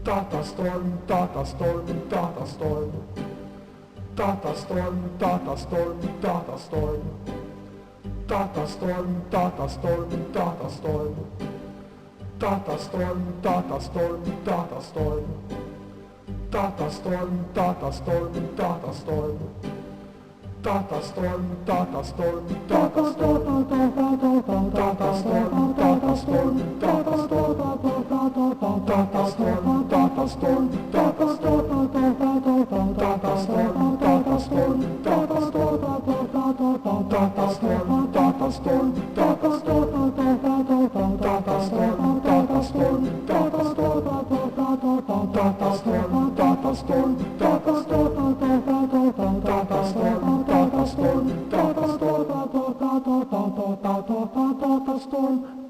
Data storm, data storm, data storm. Data storm, data storm, data storm. Data storm, data storm, data storm. Data storm, data storm, data storm. Data storm, data storm, data storm. Data storm, data storm, data storm. Data storm, data storm, data storm. Data storm, data storm, data storm. Data storm, data storm, data storm. Data storm, data storm, data storm. Data storm, data storm, data storm. Data storm, data storm, data storm. Data storm, data storm, data storm. Data storm.